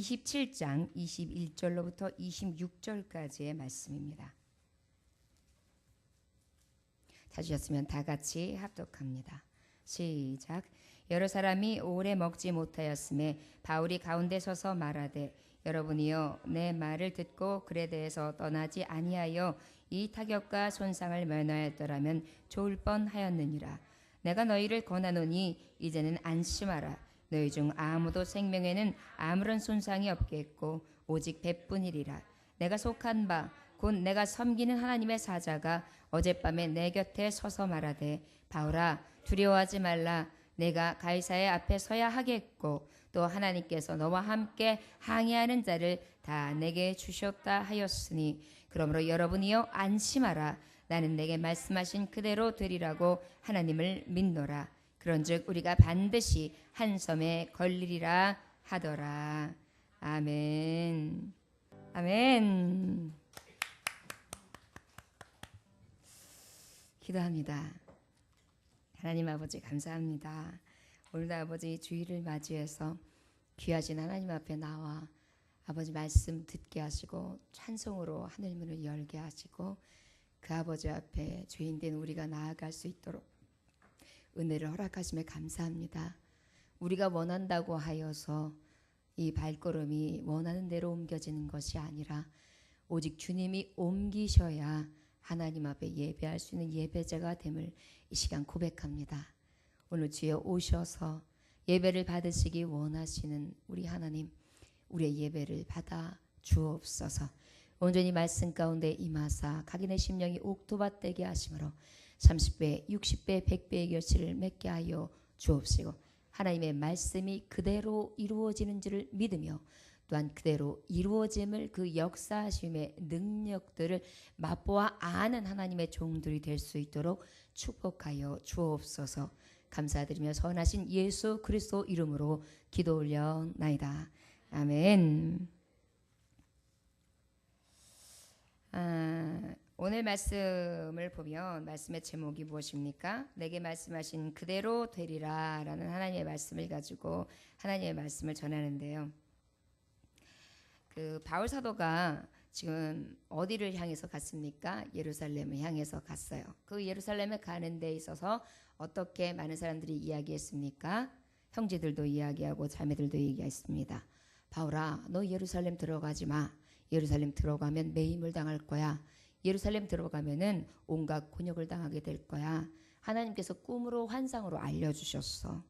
27장 21절로부터 26절까지의 말씀입니다. 찾으셨으면 다 같이 합독합니다. 시작. 여러 사람이 오래 먹지 못하였음에 바울이 가운데 서서 말하되 여러분이여 내 말을 듣고 글에 대해서 떠나지 아니하여 이 타격과 손상을 면하였더라면 좋을 뻔하였느니라. 내가 너희를 권하노니 이제는 안심하라. 너희 중 아무도 생명에는 아무런 손상이 없겠고 오직 배뿐이리라. 내가 속한 바 곧 내가 섬기는 하나님의 사자가 어젯밤에 내 곁에 서서 말하되 바울아 두려워하지 말라. 내가 가이사의 앞에 서야 하겠고 또 하나님께서 너와 함께 항해하는 자를 다 내게 주셨다 하였으니 그러므로 여러분이여 안심하라. 나는 내게 말씀하신 그대로 되리라고 하나님을 믿노라. 그런즉 우리가 반드시 한 섬에 걸리리라 하더라. 아멘. 아멘. 기도합니다. 하나님 아버지 감사합니다. 오늘도 아버지 주일을 맞이해서 귀하신 하나님 앞에 나와 아버지 말씀 듣게 하시고 찬송으로 하늘 문을 열게 하시고 그 아버지 앞에 죄인된 우리가 나아갈 수 있도록 은혜를 허락하심에 감사합니다. 우리가 원한다고 하여서 이 발걸음이 원하는 대로 옮겨지는 것이 아니라 오직 주님이 옮기셔야 하나님 앞에 예배할 수 있는 예배자가 됨을 이 시간 고백합니다. 오늘 주여 오셔서 예배를 받으시기 원하시는 우리 하나님, 우리의 예배를 받아 주옵소서. 온전히 말씀 가운데 임하사 각인의 심령이 옥토밭되게 하심으로 30배, 60배, 100배의 결실을 맺게 하여 주옵시고 하나님의 말씀이 그대로 이루어지는 줄을 믿으며 또한 그대로 이루어짐을 그 역사하심의 능력들을 맛보아 아는 하나님의 종들이 될 수 있도록 축복하여 주옵소서. 감사드리며 선하신 예수 그리스도 이름으로 기도 올려나이다. 아멘. 오늘 말씀을 보면 말씀의 제목이 무엇입니까? 내게 말씀하신 그대로 되리라 라는 하나님의 말씀을 가지고 하나님의 말씀을 전하는데요. 그 바울 사도가 지금 어디를 향해서 갔습니까? 예루살렘을 향해서 갔어요. 그 예루살렘에 가는 데 있어서 어떻게 많은 사람들이 이야기했습니까? 형제들도 이야기하고 자매들도 얘기했습니다. 바울아, 너 예루살렘 들어가지 마. 예루살렘 들어가면 매임을 당할 거야. 예루살렘 들어가면은 온갖 곤욕을 당하게 될 거야. 하나님께서 꿈으로 환상으로 알려주셨어.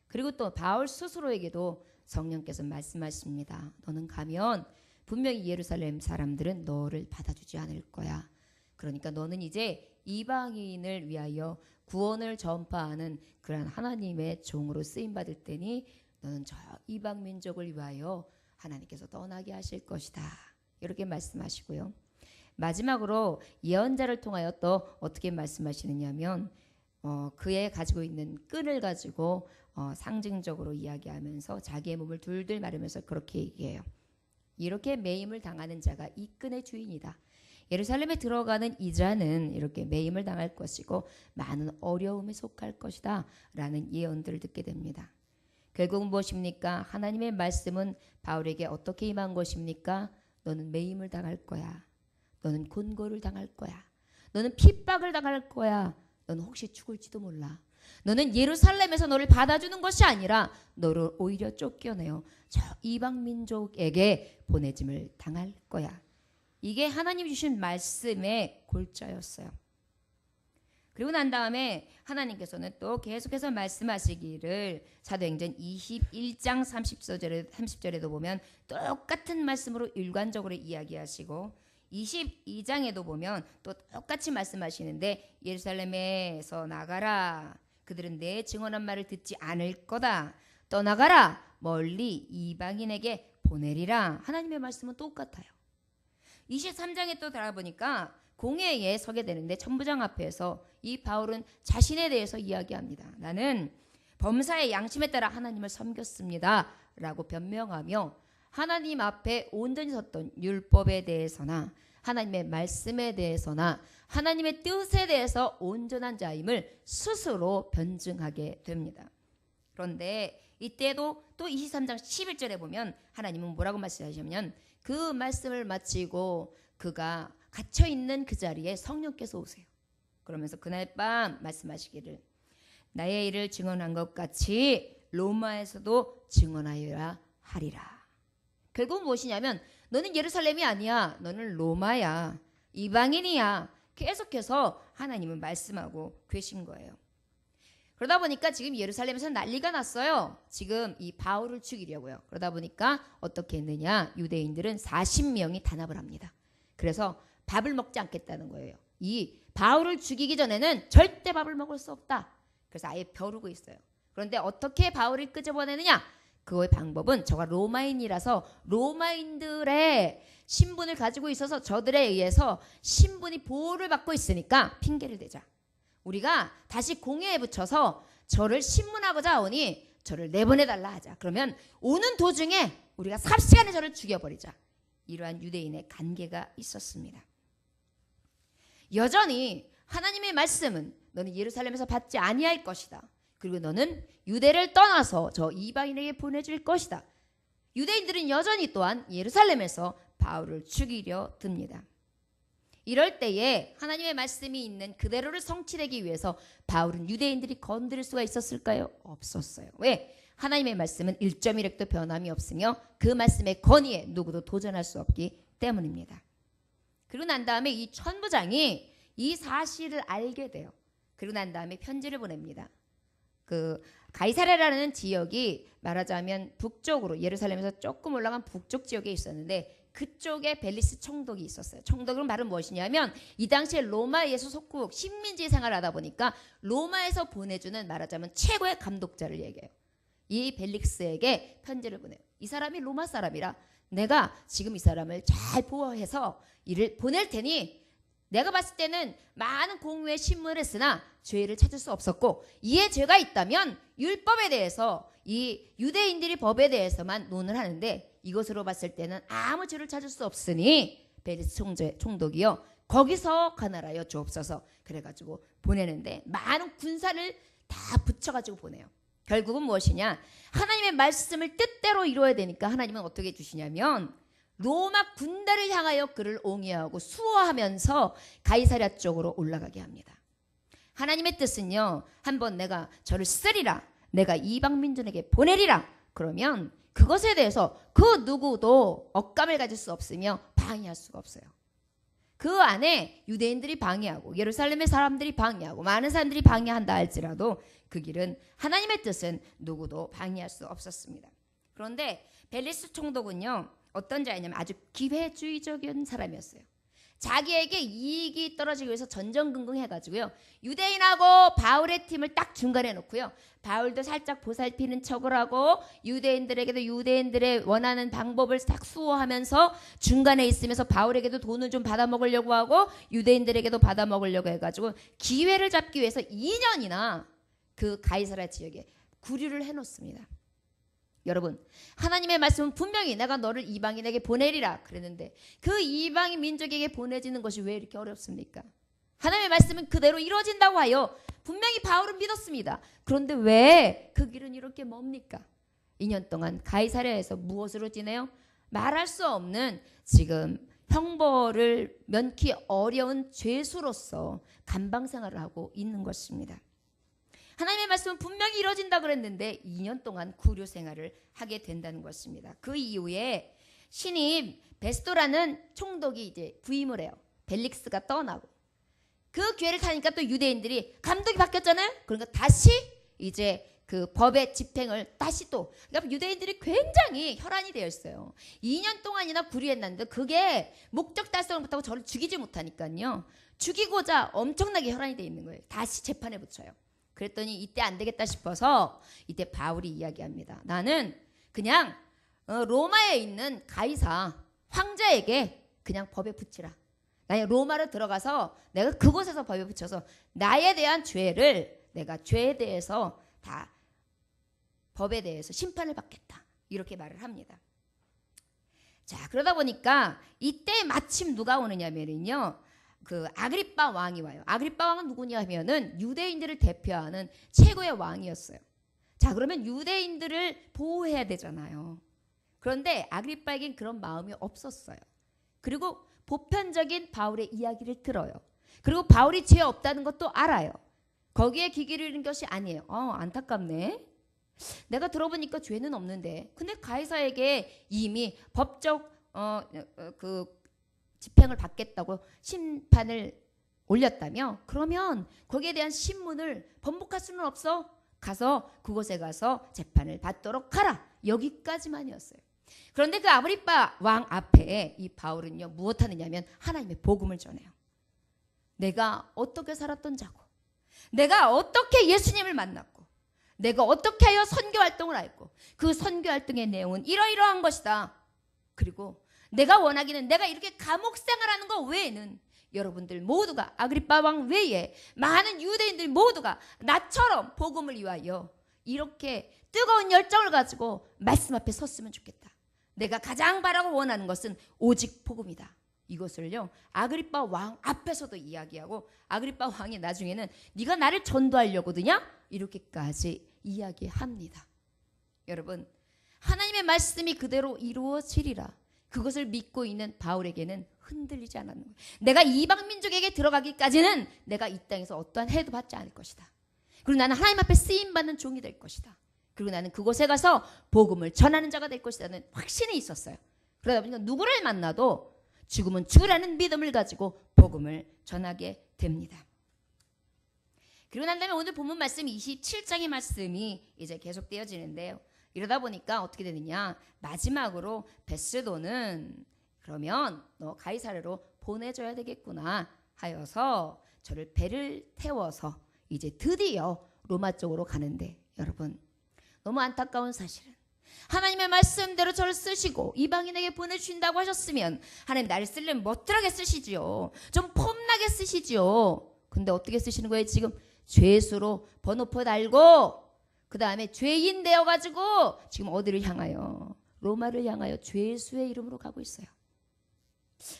그리고 또 바울 스스로에게도 성령께서 말씀하십니다. 너는 가면 분명히 예루살렘 사람들은 너를 받아주지 않을 거야. 그러니까 너는 이제 이방인을 위하여 구원을 전파하는 그런 하나님의 종으로 쓰임받을 때니 너는 저 이방 민족을 위하여 하나님께서 떠나게 하실 것이다. 이렇게 말씀하시고요. 마지막으로 예언자를 통하여 또 어떻게 말씀하시느냐면 그의 가지고 있는 끈을 가지고 상징적으로 이야기하면서 자기의 몸을 둘둘 마르면서 그렇게 얘기해요. 이렇게 매임을 당하는 자가 이 끈의 주인이다. 예루살렘에 들어가는 이 자는 이렇게 매임을 당할 것이고 많은 어려움에 속할 것이다 라는 예언들을 듣게 됩니다. 결국 무엇입니까? 하나님의 말씀은 바울에게 어떻게 임한 것입니까? 너는 매임을 당할 거야. 너는 곤고를 당할 거야. 너는 핍박을 당할 거야. 너는 혹시 죽을지도 몰라. 너는 예루살렘에서 너를 받아주는 것이 아니라 너를 오히려 쫓겨내어 저 이방 민족에게 보내짐을 당할 거야. 이게 하나님 주신 말씀의 골자였어요. 그리고 난 다음에 하나님께서는 또 계속해서 말씀하시기를 사도행전 21장 30절에도 보면 똑같은 말씀으로 일관적으로 이야기하시고 22장에도 보면 또 똑같이 말씀하시는데 예루살렘에서 나가라. 그들은 내 증언한 말을 듣지 않을 거다. 떠나가라. 멀리 이방인에게 보내리라. 하나님의 말씀은 똑같아요. 23장에 또 들어보니까 공회에 서게 되는데 천부장 앞에서 이 바울은 자신에 대해서 이야기합니다. 나는 범사의 양심에 따라 하나님을 섬겼습니다 라고 변명하며 하나님 앞에 온전히 섰던 율법에 대해서나 하나님의 말씀에 대해서나 하나님의 뜻에 대해서 온전한 자임을 스스로 변증하게 됩니다. 그런데 이때도 또 23장 11절에 보면 하나님은 뭐라고 말씀하시냐면 그 말씀을 마치고 그가 갇혀있는 그 자리에 성령께서 오세요. 그러면서 그날 밤 말씀하시기를 나의 일을 증언한 것 같이 로마에서도 증언하여야 하리라. 결국은 무엇이냐면 너는 예루살렘이 아니야. 너는 로마야. 이방인이야. 계속해서 하나님은 말씀하고 계신 거예요. 그러다 보니까 지금 예루살렘에서 난리가 났어요. 지금 이 바울을 죽이려고요. 그러다 보니까 어떻게 했느냐. 유대인들은 40명이 단합을 합니다. 그래서 밥을 먹지 않겠다는 거예요. 이 바울을 죽이기 전에는 절대 밥을 먹을 수 없다. 그래서 아예 벼르고 있어요. 그런데 어떻게 바울을 끄집어내느냐. 그거의 방법은 저가 로마인이라서 로마인들의 신분을 가지고 있어서 저들에 의해서 신분이 보호를 받고 있으니까 핑계를 대자. 우리가 다시 공회에 붙여서 저를 신문하고자 하오니 저를 내보내달라 하자. 그러면 오는 도중에 우리가 삽시간에 저를 죽여버리자. 이러한 유대인의 간계가 있었습니다. 여전히 하나님의 말씀은 너는 예루살렘에서 받지 아니할 것이다. 그리고 너는 유대를 떠나서 저 이방인에게 보내줄 것이다. 유대인들은 여전히 또한 예루살렘에서 바울을 죽이려 듭니다. 이럴 때에 하나님의 말씀이 있는 그대로를 성취되기 위해서 바울은 유대인들이 건드릴 수가 있었을까요? 없었어요. 왜? 하나님의 말씀은 1.1획도 변함이 없으며 그 말씀의 권위에 누구도 도전할 수 없기 때문입니다. 그리고 난 다음에 이 천부장이 이 사실을 알게 돼요. 그리고 난 다음에 편지를 보냅니다. 그 가이사랴라는 지역이 말하자면 북쪽으로 예루살렘에서 조금 올라간 북쪽 지역에 있었는데 그쪽에 벨리스 총독이 있었어요. 총독은 말은 무엇이냐면 이 당시에 로마의 소속국 식민지 생활을 하다 보니까 로마에서 보내주는 말하자면 최고의 감독자를 얘기해요. 이 벨릭스에게 편지를 보내요. 이 사람이 로마 사람이라 내가 지금 이 사람을 잘 보호해서 이를 보낼 테니 내가 봤을 때는 많은 공유의 신문을 했으나 죄를 찾을 수 없었고 이에 죄가 있다면 율법에 대해서 이 유대인들이 법에 대해서만 논을 하는데 이것으로 봤을 때는 아무 죄를 찾을 수 없으니 벨리스 총독이요 거기서 관할하여 주옵소서. 그래가지고 보내는데 많은 군사를 다 붙여가지고 보내요. 결국은 무엇이냐. 하나님의 말씀을 뜻대로 이루어야 되니까 하나님은 어떻게 해주시냐면 로마 군대를 향하여 그를 옹이하고 수호하면서 가이사랴 쪽으로 올라가게 합니다. 하나님의 뜻은요. 한번 내가 저를 쓰리라. 내가 이방 민족에게 보내리라. 그러면 그것에 대해서 그 누구도 억감을 가질 수 없으며 방해할 수가 없어요. 그 안에 유대인들이 방해하고 예루살렘의 사람들이 방해하고 많은 사람들이 방해한다 할지라도 그 길은 하나님의 뜻은 누구도 방해할 수 없었습니다. 그런데 벨리스 총독은요. 어떤 자였냐면 아주 기회주의적인 사람이었어요. 자기에게 이익이 떨어지기 위해서 전전긍긍해가지고요. 유대인하고 바울의 팀을 딱 중간에 놓고요. 바울도 살짝 보살피는 척을 하고 유대인들에게도 유대인들의 원하는 방법을 딱 수호하면서 중간에 있으면서 바울에게도 돈을 좀 받아먹으려고 하고 유대인들에게도 받아먹으려고 해가지고 기회를 잡기 위해서 2년이나 그 가이사랴 지역에 구류를 해놓습니다. 여러분 하나님의 말씀은 분명히 내가 너를 이방인에게 보내리라 그랬는데 그 이방인 민족에게 보내지는 것이 왜 이렇게 어렵습니까? 하나님의 말씀은 그대로 이루어진다고 하여 분명히 바울은 믿었습니다. 그런데 왜 그 길은 이렇게 멉니까? 2년 동안 가이사랴에서 무엇으로 지내요? 말할 수 없는 지금 형벌을 면키 어려운 죄수로서 감방생활을 하고 있는 것입니다. 하나님의 말씀은 분명히 이루어진다 그랬는데 2년 동안 구류 생활을 하게 된다는 것입니다. 그 이후에 신임 베스도라는 총독이 이제 부임을 해요. 벨릭스가 떠나고 그 기회를 타니까 또 유대인들이 감독이 바뀌었잖아요. 그러니까 다시 이제 그 법의 집행을 다시 또 그러니까 유대인들이 굉장히 혈안이 되어 있어요. 2년 동안이나 구류했는데 그게 목적 달성을 못하고 저를 죽이지 못하니까요. 죽이고자 엄청나게 혈안이 되어 있는 거예요. 다시 재판에 붙여요. 그랬더니 이때 안 되겠다 싶어서 이때 바울이 이야기합니다. 나는 그냥 로마에 있는 가이사 황제에게 그냥 법에 붙이라. 나는 로마로 들어가서 내가 그곳에서 법에 붙여서 나에 대한 죄를 내가 죄에 대해서 다 법에 대해서 심판을 받겠다. 이렇게 말을 합니다. 자 그러다 보니까 이때 마침 누가 오느냐면요. 그 아그리빠 왕이 와요. 아그리빠 왕은 누구냐 하면은 유대인들을 대표하는 최고의 왕이었어요. 자, 그러면 유대인들을 보호해야 되잖아요. 그런데 아그리빠에겐 그런 마음이 없었어요. 그리고 보편적인 바울의 이야기를 들어요. 그리고 바울이 죄 없다는 것도 알아요. 거기에 귀기를 잃은 것이 아니에요. 안타깝네. 내가 들어보니까 죄는 없는데, 근데 가이사에게 이미 법적 그 집행을 받겠다고 심판을 올렸다며, 그러면 거기에 대한 신문을 번복할 수는 없어. 가서 그곳에 가서 재판을 받도록 하라. 여기까지만이었어요. 그런데 그 아그리빠 왕 앞에 이 바울은요, 무엇 하느냐면 하나님의 복음을 전해요. 내가 어떻게 살았던 자고, 내가 어떻게 예수님을 만났고, 내가 어떻게 하여 선교 활동을 했고, 그 선교 활동의 내용은 이러이러한 것이다. 그리고 내가 원하기는, 내가 이렇게 감옥 생활하는 것 외에는 여러분들 모두가, 아그리빠 왕 외에 많은 유대인들 모두가 나처럼 복음을 위하여 이렇게 뜨거운 열정을 가지고 말씀 앞에 섰으면 좋겠다. 내가 가장 바라고 원하는 것은 오직 복음이다. 이것을요, 아그리빠 왕 앞에서도 이야기하고, 아그리빠 왕이 나중에는 네가 나를 전도하려고 드냐? 이렇게까지 이야기합니다. 여러분, 하나님의 말씀이 그대로 이루어지리라. 그것을 믿고 있는 바울에게는 흔들리지 않았는 거예요. 내가 이방 민족에게 들어가기까지는 내가 이 땅에서 어떠한 해도 받지 않을 것이다. 그리고 나는 하나님 앞에 쓰임받는 종이 될 것이다. 그리고 나는 그곳에 가서 복음을 전하는 자가 될 것이라는 확신이 있었어요. 그러다 보니까 누구를 만나도 죽으면 죽으라는 믿음을 가지고 복음을 전하게 됩니다. 그리고 난 다음에 오늘 본문 말씀 27장의 말씀이 이제 계속되어지는데요. 이러다 보니까 어떻게 되느냐, 마지막으로 베스도는 그러면 너 가이사르로 보내줘야 되겠구나 하여서 저를 배를 태워서 이제 드디어 로마 쪽으로 가는데, 여러분 너무 안타까운 사실은 하나님의 말씀대로 저를 쓰시고 이방인에게 보내주신다고 하셨으면 하나님 나를 쓰려면 멋들하게 쓰시지요. 좀 폼나게 쓰시지요. 근데 어떻게 쓰시는 거예요? 지금 죄수로 번호표 달고 그 다음에 죄인 되어가지고 지금 어디를 향하여? 로마를 향하여 죄수의 이름으로 가고 있어요.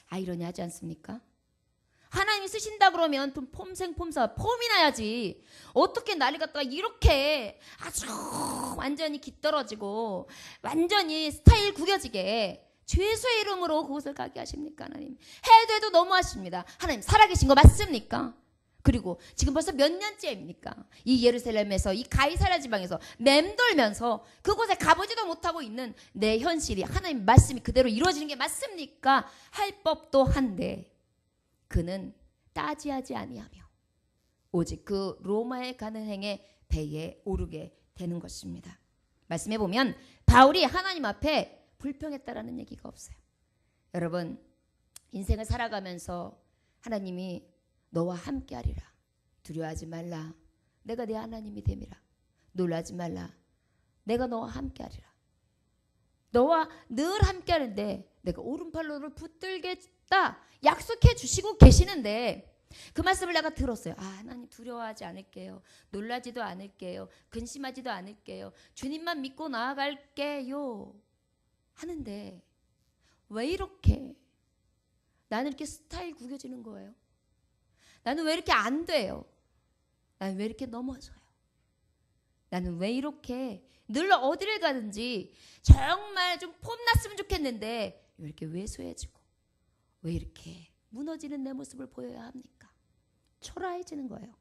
아이러니하지 않습니까? 하나님이 쓰신다 그러면 좀 폼생폼사 폼이 나야지. 어떻게 나를 갖다가 이렇게 아주 완전히 깃떨어지고 완전히 스타일 구겨지게 죄수의 이름으로 그곳을 가게 하십니까? 하나님 해도 해도 너무하십니다. 하나님 살아계신 거 맞습니까? 그리고 지금 벌써 몇 년째입니까? 이 예루살렘에서, 이 가이사랴 지방에서 맴돌면서 그곳에 가보지도 못하고 있는 내 현실이 하나님 말씀이 그대로 이루어지는 게 맞습니까? 할 법도 한데 그는 따지하지 아니하며 오직 그 로마에 가는 행에 배에 오르게 되는 것입니다. 말씀해 보면 바울이 하나님 앞에 불평했다라는 얘기가 없어요. 여러분, 인생을 살아가면서 하나님이 너와 함께하리라. 두려워하지 말라. 내가 네 하나님이 됨이라. 놀라지 말라. 내가 너와 함께하리라. 너와 늘 함께하는데 내가 오른팔로 너를 붙들겠다 약속해 주시고 계시는데 그 말씀을 내가 들었어요. 하나님 두려워하지 않을게요. 놀라지도 않을게요. 근심하지도 않을게요. 주님만 믿고 나아갈게요. 하는데 왜 이렇게 나는 이렇게 스타일 구겨지는 거예요? 나는 왜 이렇게 안 돼요? 나는 왜 이렇게 넘어져요? 나는 왜 이렇게 늘 어디를 가든지 정말 좀 폼났으면 좋겠는데 왜 이렇게 왜소해지고 왜 이렇게 무너지는 내 모습을 보여야 합니까? 초라해지는 거예요.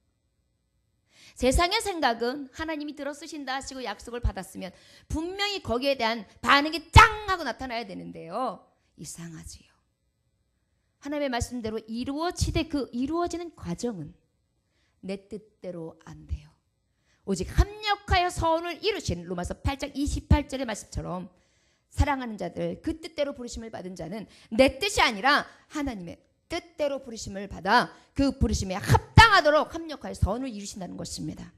세상의 생각은 하나님이 들어 쓰신다 하시고 약속을 받았으면 분명히 거기에 대한 반응이 짱 하고 나타나야 되는데요. 이상하지요. 하나님의 말씀대로 이루어지되 그 이루어지는 과정은 내 뜻대로 안 돼요. 오직 합력하여 선을 이루신 로마서 8장 28절의 말씀처럼 사랑하는 자들, 그 뜻대로 부르심을 받은 자는 내 뜻이 아니라 하나님의 뜻대로 부르심을 받아 그 부르심에 합당하도록 합력하여 선을 이루신다는 것입니다.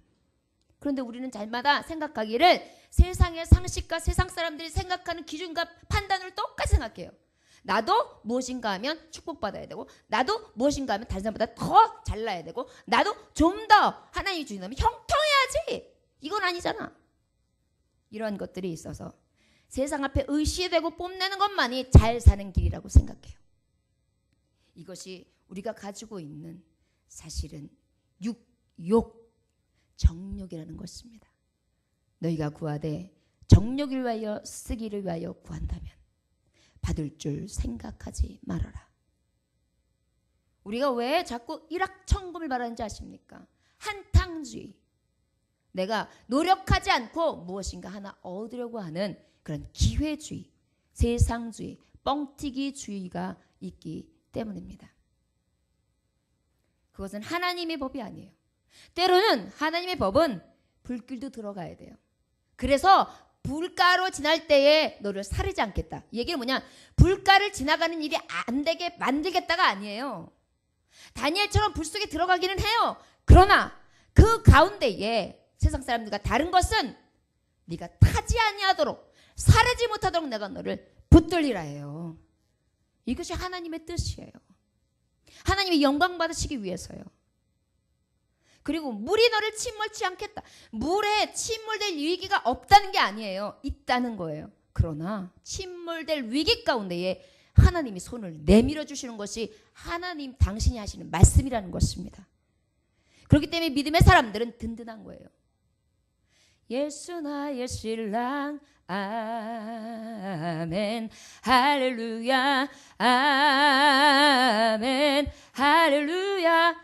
그런데 우리는 잘마다 생각하기를 세상의 상식과 세상 사람들이 생각하는 기준과 판단을 똑같이 생각해요. 나도 무엇인가 하면 축복받아야 되고 나도 무엇인가 하면 다른 사람보다 더 잘나야 되고 나도 좀 더 하나님이 주신다면 형통해야지. 이건 아니잖아. 이러한 것들이 있어서 세상 앞에 의시되고 뽐내는 것만이 잘 사는 길이라고 생각해요. 이것이 우리가 가지고 있는 사실은 정욕이라는 것입니다. 너희가 구하되 정욕을 위하여 쓰기를 위하여 구한다면 받을 줄 생각하지 말아라. 우리가 왜 자꾸 일확천금을 바라는지 아십니까? 한탕주의. 내가 노력하지 않고 무엇인가 하나 얻으려고 하는 그런 기회주의, 세상주의, 뻥튀기주의가 있기 때문입니다. 그것은 하나님의 법이 아니에요. 때로는 하나님의 법은 불길도 들어가야 돼요. 그래서 불가로 지날 때에 너를 사르지 않겠다. 이 얘기는 뭐냐? 불가를 지나가는 일이 안 되게 만들겠다가 아니에요. 다니엘처럼 불 속에 들어가기는 해요. 그러나 그 가운데에 세상 사람들과 다른 것은 네가 타지 아니하도록 사르지 못하도록 내가 너를 붙들리라 해요. 이것이 하나님의 뜻이에요. 하나님이 영광 받으시기 위해서요. 그리고 물이 너를 침몰치 않겠다. 물에 침몰될 위기가 없다는 게 아니에요. 있다는 거예요. 그러나 침몰될 위기 가운데에 하나님이 손을 내밀어 주시는 것이 하나님 당신이 하시는 말씀이라는 것입니다. 그렇기 때문에 믿음의 사람들은 든든한 거예요. 예수 나의 신랑 아멘 할렐루야 아멘 할렐루야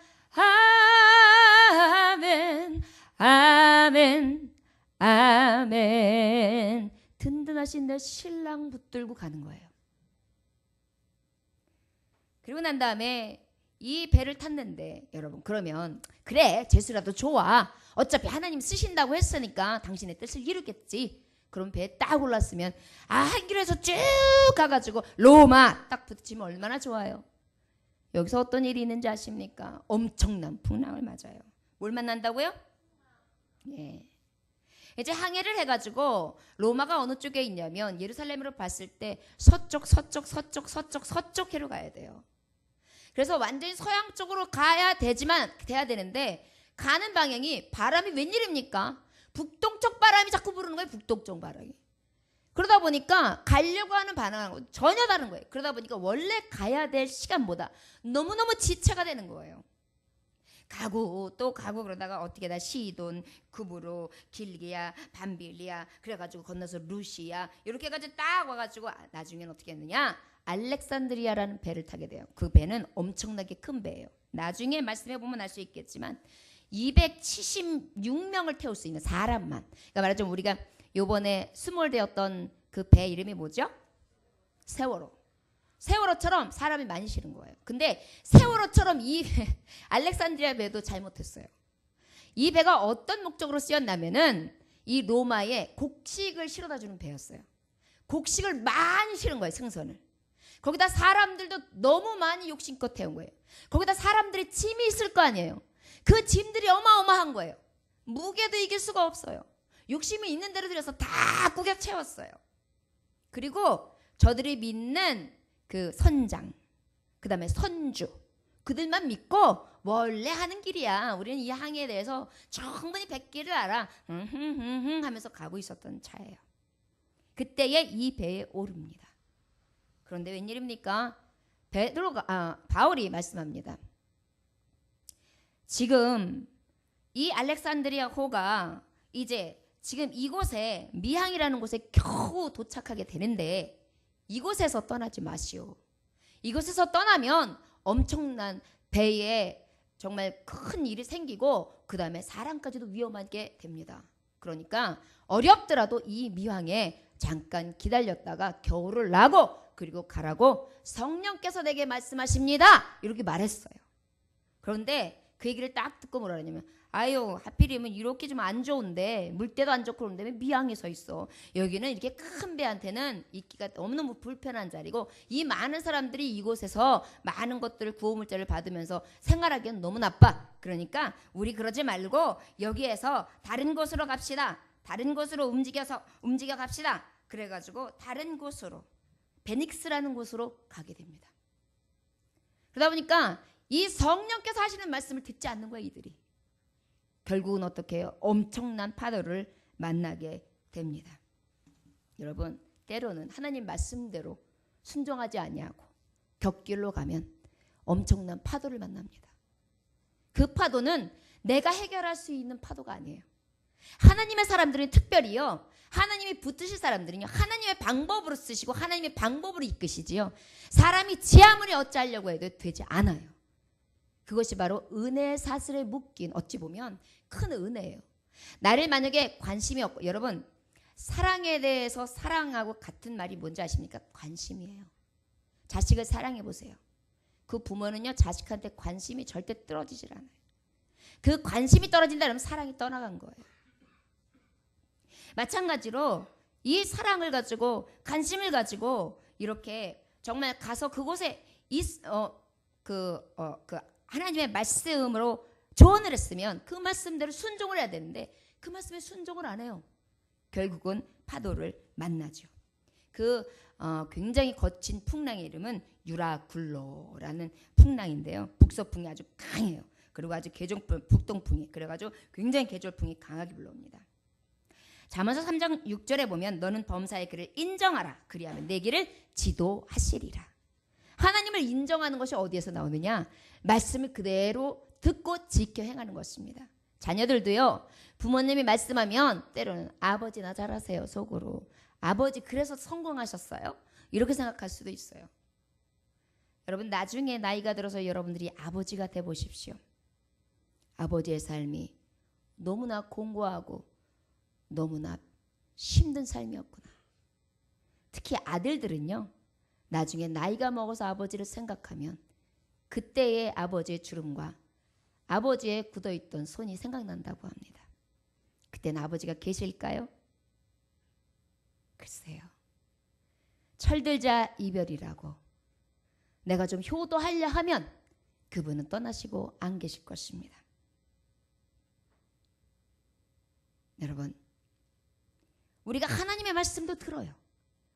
아멘 아멘 아멘. 든든하신 내 신랑 붙들고 가는 거예요. 그리고 난 다음에 이 배를 탔는데 여러분 그러면 그래 제수라도 좋아. 어차피 하나님 쓰신다고 했으니까 당신의 뜻을 이루겠지. 그럼 배에 딱 올랐으면 한 길에서 쭉 가가지고 로마 딱 붙이면 얼마나 좋아요. 여기서 어떤 일이 있는지 아십니까? 엄청난 풍랑을 맞아요. 뭘 만난다고요? 예. 이제 항해를 해가지고 로마가 어느 쪽에 있냐면 예루살렘으로 봤을 때 서쪽해로 가야 돼요. 그래서 완전히 서양 쪽으로 돼야 되는데 가는 방향이 바람이 웬일입니까? 북동쪽 바람이 자꾸 부르는 거예요. 북동쪽 바람이. 그러다 보니까 가려고 하는 방향하고 전혀 다른 거예요. 그러다 보니까 원래 가야 될 시간보다 너무너무 지체가 되는 거예요. 가고 또 가고 그러다가 어떻게다 시돈, 구브로, 길기야, 밤빌리야 그래가지고 건너서 루시아 이렇게 해가지고 딱 와가지고 나중에는 어떻게 했느냐? 알렉산드리아라는 배를 타게 돼요. 그 배는 엄청나게 큰 배예요. 나중에 말씀해보면 알 수 있겠지만 276명을 태울 수 있는 사람만. 그러니까 말하자면 우리가 요번에 수몰되었던 그 배 이름이 뭐죠? 세월호. 세월호처럼 사람이 많이 실은 거예요. 근데 세월호처럼 이 알렉산드리아 배도 잘못했어요. 이 배가 어떤 목적으로 쓰였냐면은 이 로마에 곡식을 실어다 주는 배였어요. 곡식을 많이 실은 거예요. 승선을. 거기다 사람들도 너무 많이 욕심껏 태운 거예요. 거기다 사람들이 짐이 있을 거 아니에요. 그 짐들이 어마어마한 거예요. 무게도 이길 수가 없어요. 욕심이 있는 대로 들여서 다 꾸겨 채웠어요. 그리고 저들이 믿는 그 선장, 그 다음에 선주, 그들만 믿고 원래 하는 길이야. 우리는 이 항해에 대해서 충분히 백기를 알아. 하면서 가고 있었던 차예요. 그때에 이 배에 오릅니다. 그런데 웬일입니까? 바울이 말씀합니다. 지금 이 알렉산드리아호가 이제 지금 이곳에 미항이라는 곳에 겨우 도착하게 되는데 이곳에서 떠나지 마시오. 이곳에서 떠나면 엄청난 배에 정말 큰 일이 생기고 그 다음에 사람까지도 위험하게 됩니다. 그러니까 어렵더라도 이 미항에 잠깐 기다렸다가 겨울을 나고 그리고 가라고 성령께서 내게 말씀하십니다. 이렇게 말했어요. 그런데 그 얘기를 딱 듣고 뭐라 하냐면 아유 하필이면 이렇게 좀 안 좋은데 물때도 안 좋고 그런데 왜 미항에 서 있어. 여기는 이렇게 큰 배한테는 있기가 너무너무 불편한 자리고 이 많은 사람들이 이곳에서 많은 것들을 구호물자를 받으면서 생활하기엔 너무 나빠. 그러니까 우리 그러지 말고 여기에서 다른 곳으로 갑시다. 다른 곳으로 움직여 갑시다. 그래가지고 다른 곳으로 베닉스라는 곳으로 가게 됩니다. 그러다 보니까 이 성령께서 하시는 말씀을 듣지 않는 거예요. 이들이. 결국은 어떻게 해요? 엄청난 파도를 만나게 됩니다. 여러분 때로는 하나님 말씀대로 순종하지 아니하고 곁길로 가면 엄청난 파도를 만납니다. 그 파도는 내가 해결할 수 있는 파도가 아니에요. 하나님의 사람들은 특별히요, 하나님이 붙으실 사람들은요, 하나님의 방법으로 쓰시고 하나님의 방법으로 이끄시지요. 사람이 지 아무리 어찌하려고 해도 되지 않아요. 그것이 바로 은혜의 사슬에 묶인, 어찌 보면 큰 은혜예요. 나를 만약에 관심이 없고, 여러분 사랑에 대해서 사랑하고 같은 말이 뭔지 아십니까? 관심이에요. 자식을 사랑해 보세요. 그 부모는요, 자식한테 관심이 절대 떨어지질 않아요. 그 관심이 떨어진다 그러면 사랑이 떠나간 거예요. 마찬가지로 이 사랑을 가지고, 관심을 가지고 이렇게 정말 가서 그곳에 하나님의 말씀으로 조언을 했으면 그 말씀대로 순종을 해야 되는데 그 말씀에 순종을 안 해요. 결국은 파도를 만나죠. 굉장히 거친 풍랑의 이름은 유라굴로라는 풍랑인데요. 북서풍이 아주 강해요. 그리고 아주 북동풍이, 그래가지고 굉장히 계절풍이 강하게 불러옵니다. 잠언서 3장 6절에 보면 너는 범사의 그를 인정하라. 그리하면 내 길을 지도하시리라. 하나님을 인정하는 것이 어디에서 나오느냐? 말씀을 그대로 듣고 지켜 행하는 것입니다. 자녀들도요, 부모님이 말씀하면 때로는 아버지 나 잘하세요 속으로, 아버지 그래서 성공하셨어요? 이렇게 생각할 수도 있어요. 여러분 나중에 나이가 들어서 여러분들이 아버지가 돼 보십시오. 아버지의 삶이 너무나 공고하고 너무나 힘든 삶이었구나. 특히 아들들은요, 나중에 나이가 먹어서 아버지를 생각하면 그때의 아버지의 주름과 아버지의 굳어있던 손이 생각난다고 합니다. 그때는 아버지가 계실까요? 글쎄요. 철들자 이별이라고 내가 좀 효도하려 하면 그분은 떠나시고 안 계실 것입니다. 여러분, 우리가 하나님의 말씀도 들어요.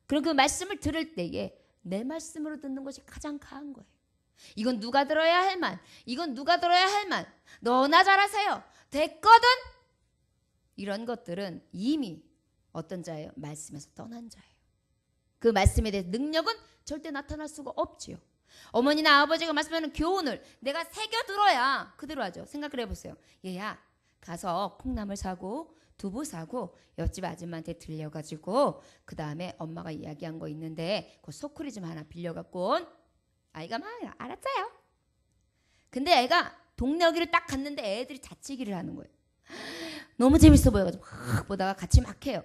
그리고 그 말씀을 들을 때에 내 말씀으로 듣는 것이 가장 강한 거예요. 이건 누가 들어야 할 말, 이건 누가 들어야 할 말, 너나 잘하세요, 됐거든. 이런 것들은 이미 어떤 자예요? 말씀에서 떠난 자예요. 그 말씀에 대해 능력은 절대 나타날 수가 없지요. 어머니나 아버지가 말씀하는 교훈을 내가 새겨 들어야 그대로 하죠. 생각을 해보세요. 얘야, 가서 콩나물 사고 두부 사고 옆집 아줌마한테 들려가지고 그 다음에 엄마가 이야기한 거 있는데 그 소쿠리 좀 하나 빌려갖고 온. 아이가 막 알았어요. 근데 애가 동네 여기를 딱 갔는데 애들이 자치기를 하는 거예요. 너무 재밌어 보여가지고 막 보다가 같이 막 해요.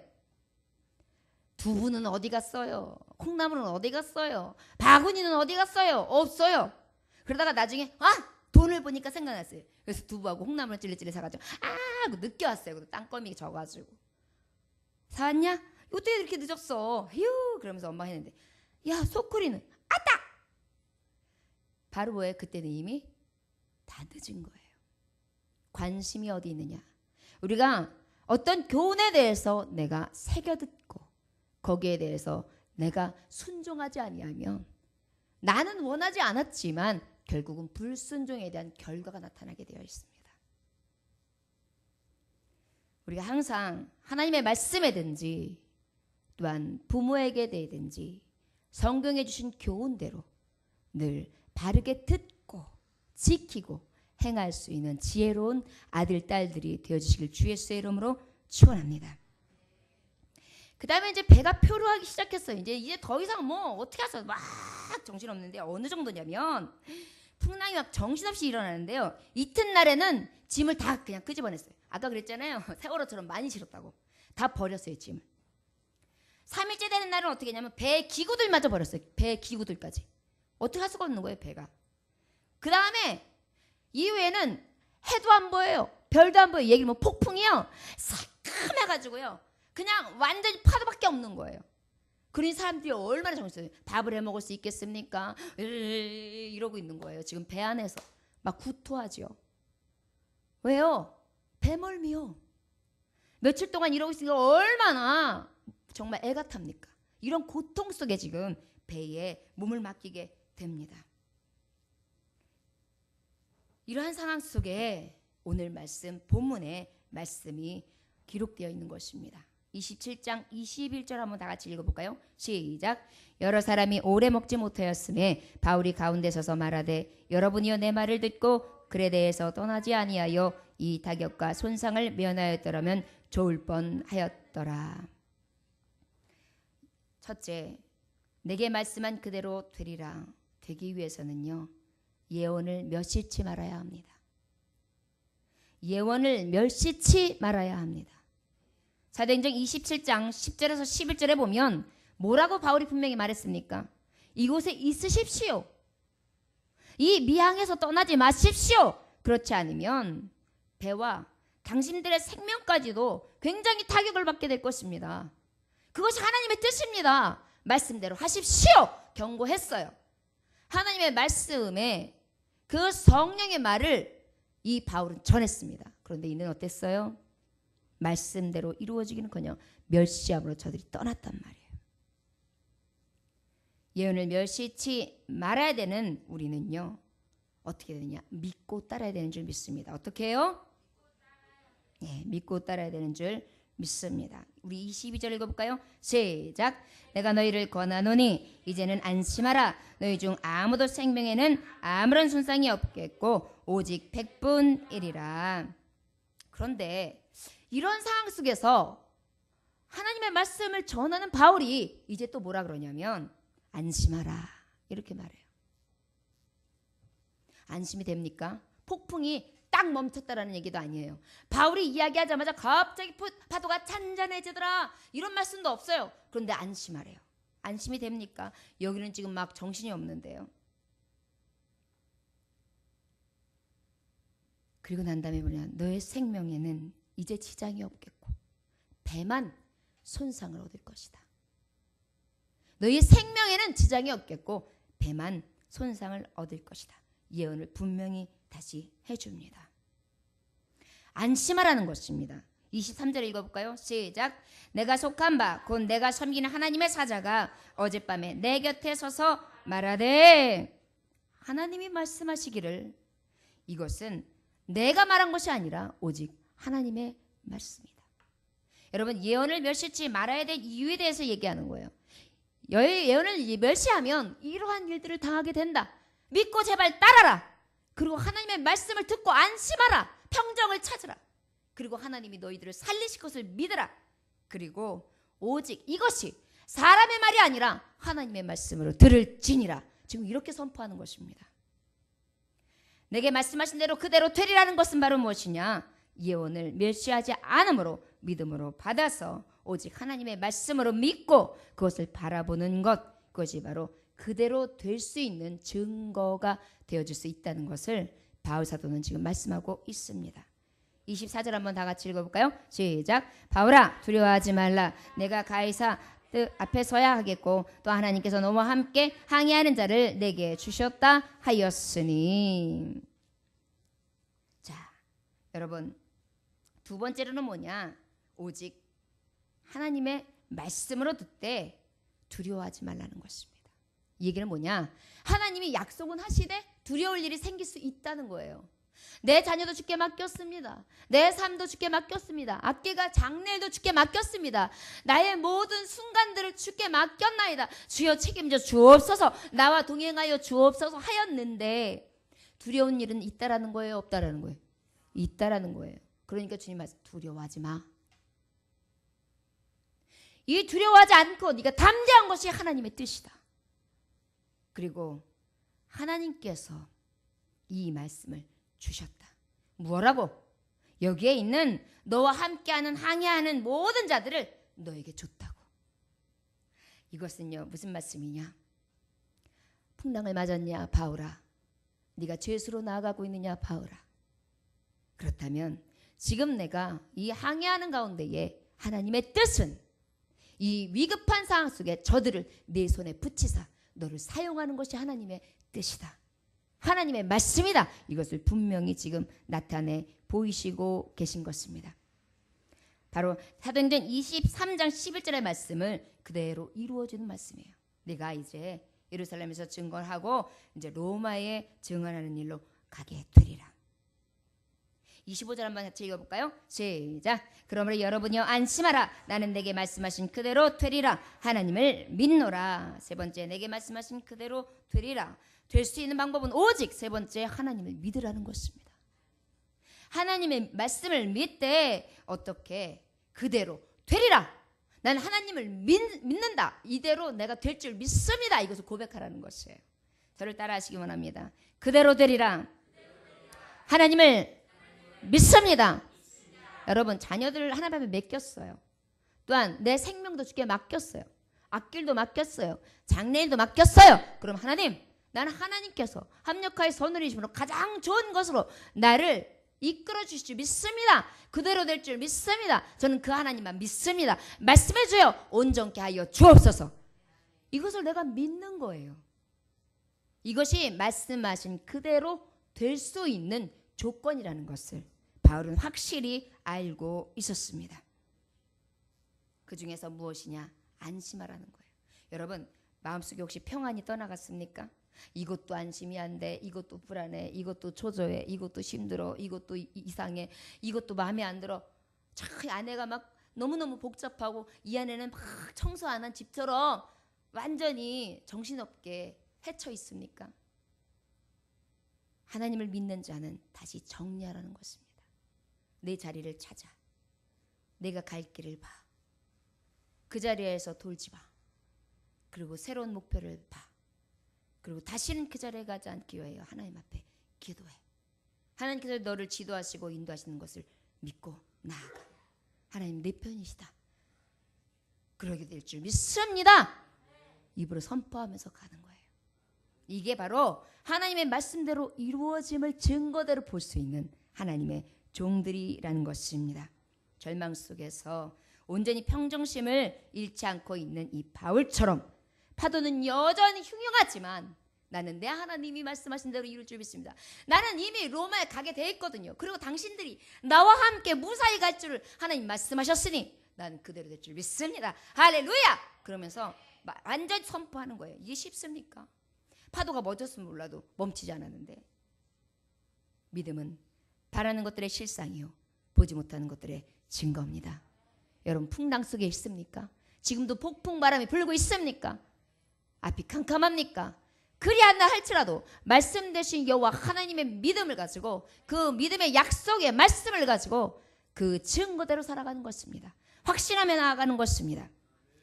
두부는 어디 갔어요? 콩나물은 어디 갔어요? 바구니는 어디 갔어요? 없어요. 그러다가 나중에 돈을 보니까 생각났어요. 그래서 두부하고 콩나물을 찔리찔리 사가지고 하고 늦게 왔어요. 그리고 땅거미 져가지고 사왔냐? 어떻게 이렇게 늦었어? 휴, 그러면서 엄마가 했는데 야, 소쿠리는 아따! 바로 뭐예요? 그때는 이미 다 늦은 거예요. 관심이 어디 있느냐? 우리가 어떤 교훈에 대해서 내가 새겨듣고 거기에 대해서 내가 순종하지 아니하면 나는 원하지 않았지만 결국은 불순종에 대한 결과가 나타나게 되어 있습니다. 우리가 항상 하나님의 말씀에든지 또한 부모에게 대든지 성경에 주신 교훈대로 늘 바르게 듣고 지키고 행할 수 있는 지혜로운 아들, 딸들이 되어주시길 주 예수의 이름으로 축원합니다. 그 다음에 이제 배가 표류하기 시작했어요. 이제 더 이상 뭐 어떻게 하서 막 정신없는데 어느 정도냐면 풍랑이 막 정신없이 일어나는데요. 이튿날에는 짐을 다 그냥 끄집어냈어요. 아까 그랬잖아요. 세월호처럼 많이 실었다고. 다 버렸어요, 짐을. 3일째 되는 날은 어떻게 했냐면 배 기구들마저 버렸어요. 배 기구들까지. 어떻게 할 수가 없는 거예요, 배가. 그 다음에 이후에는 해도 안 보여요. 별도 안 보여요. 얘기를 뭐 폭풍이요. 새카매가지고요. 그냥 완전히 파도밖에 없는 거예요. 그러니 사람들이 얼마나 정신없어요. 밥을 해 먹을 수 있겠습니까? 이러고 있는 거예요. 지금 배 안에서 막 구토하죠. 왜요? 배멀미요. 며칠 동안 이러고 있으니까 얼마나 정말 애가 탑니까? 이런 고통 속에 지금 배에 몸을 맡기게 됩니다. 이러한 상황 속에 오늘 말씀 본문에 말씀이 기록되어 있는 것입니다. 27장 21절 한번 다 같이 읽어볼까요? 시작. 여러 사람이 오래 먹지 못하였음에 바울이 가운데 서서 말하되 여러분이여 내 말을 듣고 글에 대해서 떠나지 아니하여 이 타격과 손상을 면하였더라면 좋을 뻔하였더라. 첫째, 내게 말씀한 그대로 되리라. 되기 위해서는요, 예언을 멸시치 말아야 합니다. 예언을 멸시치 말아야 합니다. 사도행전 27장 10절에서 11절에 보면 뭐라고 바울이 분명히 말했습니까? 이곳에 있으십시오. 이 미항에서 떠나지 마십시오. 그렇지 않으면 배와 당신들의 생명까지도 굉장히 타격을 받게 될 것입니다. 그것이 하나님의 뜻입니다. 말씀대로 하십시오. 경고했어요. 하나님의 말씀에 그 성령의 말을 이 바울은 전했습니다. 그런데 이는 어땠어요? 말씀대로 이루어지기는커녕 멸시함으로 저들이 떠났단 말이에요. 예언을 멸시치 말아야 되는 우리는요, 어떻게 되느냐? 믿고 따라야 되는 줄 믿습니다. 어떻게 해요? 네, 믿고 따라야 되는 줄 믿습니다. 우리 22절 읽어볼까요? 시작. 내가 너희를 권하노니 이제는 안심하라. 너희 중 아무도 생명에는 아무런 손상이 없겠고 오직 100분이리라. 그런데 이런 상황 속에서 하나님의 말씀을 전하는 바울이 이제 또 뭐라 그러냐면 안심하라 이렇게 말해요. 안심이 됩니까? 폭풍이 딱 멈췄다라는 얘기도 아니에요. 바울이 이야기하자마자 갑자기 파도가 잔잔해지더라 이런 말씀도 없어요. 그런데 안심하래요. 안심이 됩니까? 여기는 지금 막 정신이 없는데요. 그리고 난 다음에 뭐냐, 너의 생명에는 이제 지장이 없겠고 배만 손상을 얻을 것이다. 너희 생명에는 지장이 없겠고 배만 손상을 얻을 것이다. 예언을 분명히 다시 해줍니다. 안심하라는 것입니다. 23절 읽어볼까요? 시작. 내가 속한 바 곧 내가 섬기는 하나님의 사자가 어젯밤에 내 곁에 서서 말하되, 하나님이 말씀하시기를 이것은 내가 말한 것이 아니라 오직 하나님의 말씀이다. 여러분, 예언을 멸시치 말아야 될 이유에 대해서 얘기하는 거예요. 예언을 멸시하면 이러한 일들을 당하게 된다. 믿고 제발 따라라. 그리고 하나님의 말씀을 듣고 안심하라. 평정을 찾으라. 그리고 하나님이 너희들을 살리실 것을 믿으라. 그리고 오직 이것이 사람의 말이 아니라 하나님의 말씀으로 들을지니라. 지금 이렇게 선포하는 것입니다. 내게 말씀하신 대로 그대로 되리라는 것은 바로 무엇이냐? 예언을 멸시하지 않음으로 믿음으로 받아서 오직 하나님의 말씀으로 믿고 그것을 바라보는 것, 그것이 바로 그대로 될 수 있는 증거가 되어줄 수 있다는 것을 바울 사도는 지금 말씀하고 있습니다. 24절 한번 다 같이 읽어볼까요? 시작. 바울아 두려워하지 말라. 내가 가이사 뜻 앞에 서야 하겠고 또 하나님께서 너와 함께 항의하는 자를 내게 주셨다 하였으니. 자, 여러분, 두 번째로는 뭐냐? 오직 하나님의 말씀으로 듣되 두려워하지 말라는 것입니다. 이 얘기는 뭐냐? 하나님이 약속은 하시되 두려울 일이 생길 수 있다는 거예요. 내 자녀도 주께 맡겼습니다. 내 삶도 주께 맡겼습니다. 악기가 장래도 주께 맡겼습니다. 나의 모든 순간들을 주께 맡겼나이다. 주여 책임져 주옵소서. 나와 동행하여 주옵소서 하였는데 두려운 일은 있다라는 거예요? 없다라는 거예요? 있다라는 거예요. 그러니까 주님 말씀, 두려워하지 마. 이 두려워하지 않고 네가 담대한 것이 하나님의 뜻이다. 그리고 하나님께서 이 말씀을 주셨다. 뭐라고? 여기에 있는 너와 함께하는 항해하는 모든 자들을 너에게 줬다고. 이것은요, 무슨 말씀이냐? 풍랑을 맞았냐 바울아? 네가 죄수로 나아가고 있느냐 바울아? 그렇다면 지금 내가 이 항해하는 가운데에 하나님의 뜻은 이 위급한 상황 속에 저들을 내 손에 붙이사 너를 사용하는 것이 하나님의 뜻이다. 하나님의 말씀이다. 이것을 분명히 지금 나타내 보이시고 계신 것입니다. 바로 사도행전 23장 11절의 말씀을 그대로 이루어주는 말씀이에요. 내가 이제 예루살렘에서 증언하고 이제 로마에 증언하는 일로 가게 되리라. 25절 한번 같이 읽어볼까요? 시작. 그러므로 여러분이여 안심하라. 나는 내게 말씀하신 그대로 되리라. 하나님을 믿노라. 세 번째, 내게 말씀하신 그대로 되리라. 될 수 있는 방법은 오직 세 번째, 하나님을 믿으라는 것입니다. 하나님의 말씀을 믿되 어떻게 그대로 되리라. 나는 하나님을 믿는다. 이대로 내가 될 줄 믿습니다. 이것을 고백하라는 것이에요. 저를 따라하시기 원합니다. 그대로 되리라. 하나님을 믿습니다. 여러분, 자녀들을 하나님 앞에 맡겼어요. 또한 내 생명도 주께 맡겼어요. 앞길도 맡겼어요. 장래일도 맡겼어요. 그럼 하나님, 나는 하나님께서 합력하여 선을 이루심으로 가장 좋은 것으로 나를 이끌어 주실 줄 믿습니다. 그대로 될 줄 믿습니다. 저는 그 하나님만 믿습니다. 말씀해 주여 온전케 하여 주옵소서. 이것을 내가 믿는 거예요. 이것이 말씀하신 그대로 될 수 있는 조건이라는 것을 바울은 확실히 알고 있었습니다. 그 중에서 무엇이냐? 안심하라는 거예요. 여러분, 마음속에 혹시 평안이 떠나갔습니까? 이것도 안심이 안 돼, 이것도 불안해, 이것도 초조해, 이것도 힘들어, 이것도 이상해, 이것도 마음에 안 들어. 참 아내가 막 너무너무 복잡하고 이 안에는 막 청소 안 한 집처럼 완전히 정신없게 헤쳐 있습니까? 하나님을 믿는 자는 다시 정리하라는 것입니다. 내 자리를 찾아. 내가 갈 길을 봐. 그 자리에서 돌지 마. 그리고 새로운 목표를 봐. 그리고 다시는 그 자리에 가지 않기 위하여 하나님 앞에 기도해. 하나님께서 너를 지도하시고 인도하시는 것을 믿고 나아가. 하나님 내 편이시다. 그러게 될 줄 믿습니다. 입으로 선포하면서 가는 거예요. 이게 바로 하나님의 말씀대로 이루어짐을 증거대로 볼 수 있는 하나님의 종들이라는 것입니다. 절망 속에서 온전히 평정심을 잃지 않고 있는 이 바울처럼 파도는 여전히 흉흉하지만 나는 내 하나님이 말씀하신 대로 이룰 줄 믿습니다. 나는 이미 로마에 가게 돼 있거든요. 그리고 당신들이 나와 함께 무사히 갈 줄을 하나님 말씀하셨으니 나는 그대로 될 줄 믿습니다. 할렐루야! 그러면서 완전히 선포하는 거예요. 이게 쉽습니까? 파도가 멎었으면 몰라도 멈추지 않았는데, 믿음은 바라는 것들의 실상이요 보지 못하는 것들의 증거입니다. 여러분, 풍랑 속에 있습니까? 지금도 폭풍 바람이 불고 있습니까? 앞이 캄캄합니까? 그리하나 할지라도 말씀 되신 여호와 하나님의 믿음을 가지고 그 믿음의 약속의 말씀을 가지고 그 증거대로 살아가는 것입니다. 확신하며 나아가는 것입니다.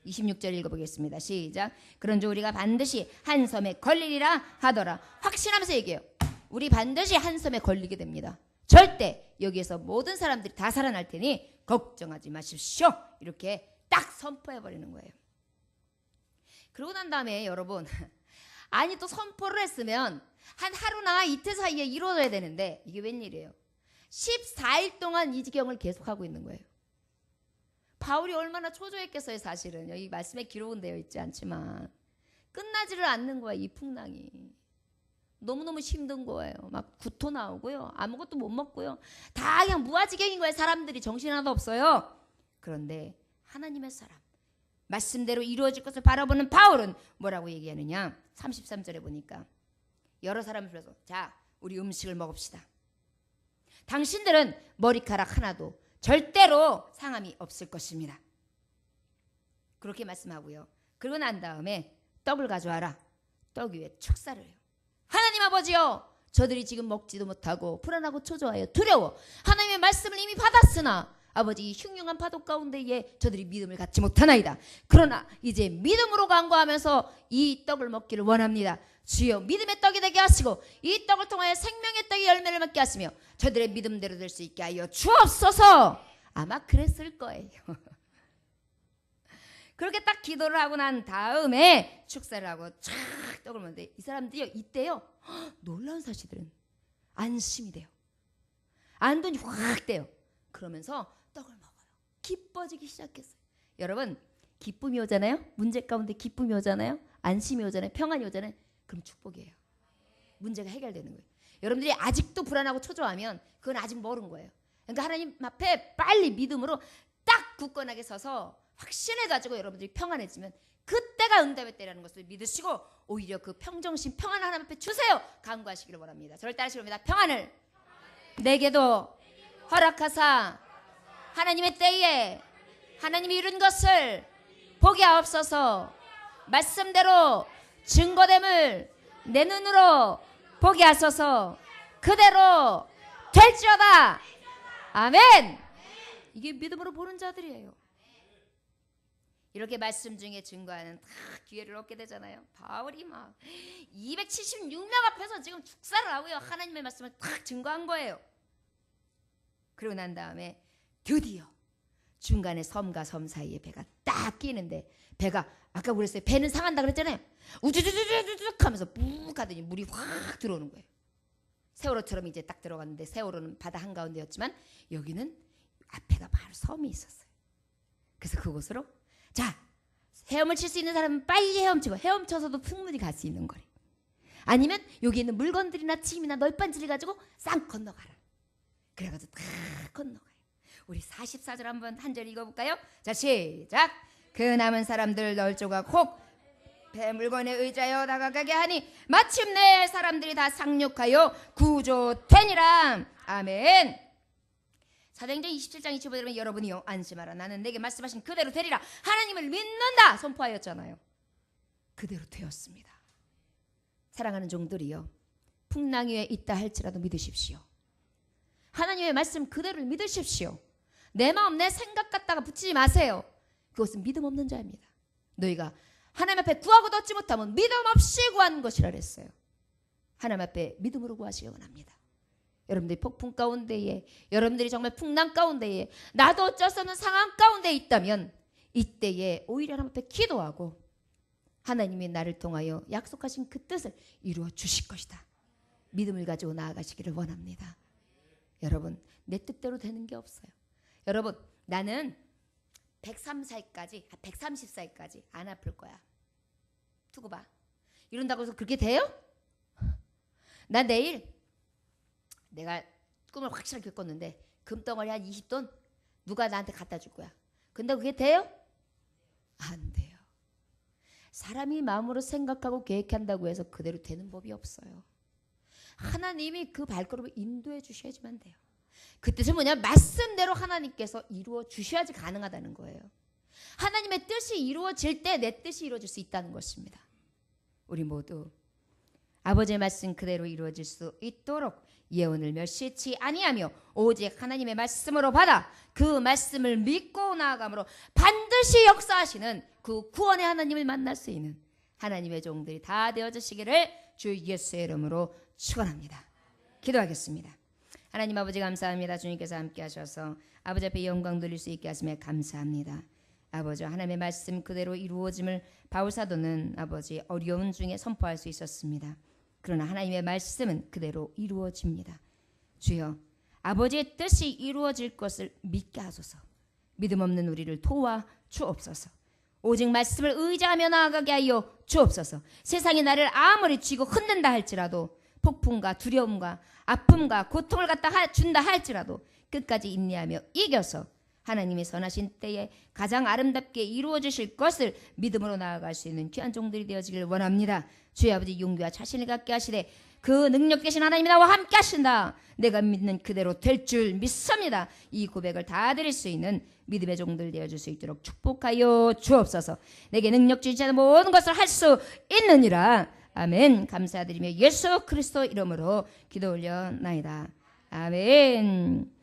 26절 읽어보겠습니다. 시작. 그런즉 우리가 반드시 한 섬에 걸리리라 하더라. 확신하면서 얘기해요. 우리 반드시 한 섬에 걸리게 됩니다. 절대 여기에서 모든 사람들이 다 살아날 테니 걱정하지 마십시오. 이렇게 딱 선포해버리는 거예요. 그러고 난 다음에 여러분, 아니 또 선포를 했으면 한 하루나 이틀 사이에 이루어져야 되는데 이게 웬일이에요? 14일 동안 이 지경을 계속하고 있는 거예요. 바울이 얼마나 초조했겠어요. 사실은 여기 말씀에 기록은 되어 있지 않지만 끝나지를 않는 거야. 이 풍랑이 너무너무 힘든 거예요. 막 구토 나오고요, 아무것도 못 먹고요, 다 그냥 무아지경인 거예요. 사람들이 정신 하나도 없어요. 그런데 하나님의 사람 말씀대로 이루어질 것을 바라보는 바울은 뭐라고 얘기하느냐? 33절에 보니까 여러 사람을 불러서 자, 우리 음식을 먹읍시다. 당신들은 머리카락 하나도 절대로 상함이 없을 것입니다. 그렇게 말씀하고요. 그러고 난 다음에 떡을 가져와라. 떡 위에 축사를 해요. 하나님 아버지요, 저들이 지금 먹지도 못하고 불안하고 초조하여 두려워 하나님의 말씀을 이미 받았으나 아버지 이 흉흉한 파도 가운데에 저들이 믿음을 갖지 못하나이다. 그러나 이제 믿음으로 간구하면서 이 떡을 먹기를 원합니다. 주여 믿음의 떡이 되게 하시고 이 떡을 통하여 생명의 떡의 열매를 맺게 하시며 저들의 믿음대로 될 수 있게 하여 주옵소서. 아마 그랬을 거예요. 그렇게 딱 기도를 하고 난 다음에 축사를 하고 쫙 떡을 먹는데 이 사람들이 이때요, 놀라운 사실들은 안심이 돼요. 안돈이 확 돼요. 그러면서 떡을 먹어요. 기뻐지기 시작했어요. 여러분, 기쁨이 오잖아요. 문제 가운데 기쁨이 오잖아요. 안심이 오잖아요. 평안이 오잖아요. 그럼 축복이에요. 문제가 해결되는 거예요. 여러분들이 아직도 불안하고 초조하면 그건 아직 모르는 거예요. 그러니까 하나님 앞에 빨리 믿음으로 딱 굳건하게 서서 확신해가지고 여러분들이 평안해지면 그때가 응답의 때라는 것을 믿으시고 오히려 그 평정심, 평안을 하나님 앞에 주세요. 간구하시기를 원합니다. 저를 따르시옵니다. 평안을 내게도 허락하사 하나님의 때에 하나님이 이룬 것을 보게 하옵소서. 말씀대로 증거됨을 내 눈으로 보게 하소서. 그대로 될지어다. 아멘. 이게 믿음으로 보는 자들이에요. 이렇게 말씀 중에 증거하는 다 기회를 얻게 되잖아요. 바울이 막 276명 앞에서 지금 축사를 하고요. 하나님의 말씀을 딱 증거한 거예요. 그러고 난 다음에 드디어 중간에 섬과 섬 사이에 배가 딱 끼는데, 배가 아까 그랬어요. 배는 상한다 그랬잖아요. 우두두두두둑 하면서 푹 하더니 물이 확 들어오는 거예요. 세월호처럼 이제 딱 들어갔는데, 세월호는 바다 한가운데였지만 여기는 앞에가 바로 섬이 있었어요. 그래서 그곳으로 자, 헤엄을 칠 수 있는 사람은 빨리 헤엄치고, 헤엄쳐서도 충분히 갈 수 있는 거리. 아니면 여기 있는 물건들이나 침이나 널빤지를 가지고 싹 건너가라. 그래가지고 다 건너가요. 우리 44절 한번 한 절 읽어볼까요? 자, 시작. 그 남은 사람들 널 조각 혹 배 물건에 의자여 다가가게 하니 마침내 사람들이 다 상륙하여 구조되니라. 아멘. 사도행전 27장 25절에 보면 여러분이요 안심하라. 나는 내게 말씀하신 그대로 되리라. 하나님을 믿는다 선포하였잖아요. 그대로 되었습니다. 사랑하는 종들이요, 풍랑 위에 있다 할지라도 믿으십시오. 하나님의 말씀 그대로 믿으십시오. 내 마음 내 생각 갖다가 붙이지 마세요. 그것은 믿음 없는 자입니다. 너희가 하나님 앞에 구하고도 얻지 못하면 믿음 없이 구하는 것이라 그랬어요. 하나님 앞에 믿음으로 구하시기 원합니다. 여러분들이 폭풍 가운데에, 여러분들이 정말 풍랑 가운데에, 나도 어쩔 수 없는 상황 가운데 있다면 이때에 오히려 하나님 앞에 기도하고 하나님이 나를 통하여 약속하신 그 뜻을 이루어 주실 것이다. 믿음을 가지고 나아가시기를 원합니다. 여러분, 내 뜻대로 되는 게 없어요. 여러분, 나는 130살까지 안 아플 거야. 두고 봐. 이런다고 해서 그렇게 돼요? 나 내일 내가 꿈을 확실하게 꿨는데 금덩어리 한 20돈 누가 나한테 갖다 줄 거야. 근데 그게 돼요? 안 돼요. 사람이 마음으로 생각하고 계획한다고 해서 그대로 되는 법이 없어요. 하나님이 그 발걸음을 인도해 주셔야지만 돼요. 그 뜻은 뭐냐면 말씀대로 하나님께서 이루어 주셔야지 가능하다는 거예요. 하나님의 뜻이 이루어질 때 내 뜻이 이루어질 수 있다는 것입니다. 우리 모두 아버지의 말씀 그대로 이루어질 수 있도록 예언을 멸시치 아니하며 오직 하나님의 말씀으로 받아 그 말씀을 믿고 나아감으로 반드시 역사하시는 그 구원의 하나님을 만날 수 있는 하나님의 종들이 다 되어주시기를 주 예수의 이름으로 축원합니다. 기도하겠습니다. 하나님 아버지 감사합니다. 주님께서 함께 하셔서 아버지 앞에 영광 돌릴 수 있게 하심에 감사합니다. 아버지, 하나님의 말씀 그대로 이루어짐을 바울 사도는 아버지 어려움 중에 선포할 수 있었습니다. 그러나 하나님의 말씀은 그대로 이루어집니다. 주여, 아버지의 뜻이 이루어질 것을 믿게 하소서. 믿음 없는 우리를 도와 주옵소서. 오직 말씀을 의지하며 나아가게 하여 주옵소서. 세상이 나를 아무리 쥐고 흔든다 할지라도, 폭풍과 두려움과 아픔과 고통을 갖다 준다 할지라도 끝까지 인내하며 이겨서 하나님의 선하신 때에 가장 아름답게 이루어 주실 것을 믿음으로 나아갈 수 있는 귀한 종들이 되어지길 원합니다. 주의 아버지 용기와 자신을 갖게 하시되 그 능력 되신 하나님이 나와 함께 하신다. 내가 믿는 그대로 될 줄 믿습니다. 이 고백을 다 드릴 수 있는 믿음의 종들 되어줄 수 있도록 축복하여 주옵소서. 내게 능력 주시지 않은 모든 것을 할 수 있느니라. 아멘. 감사드리며 예수 그리스도 이름으로 기도 올려나이다. 아멘.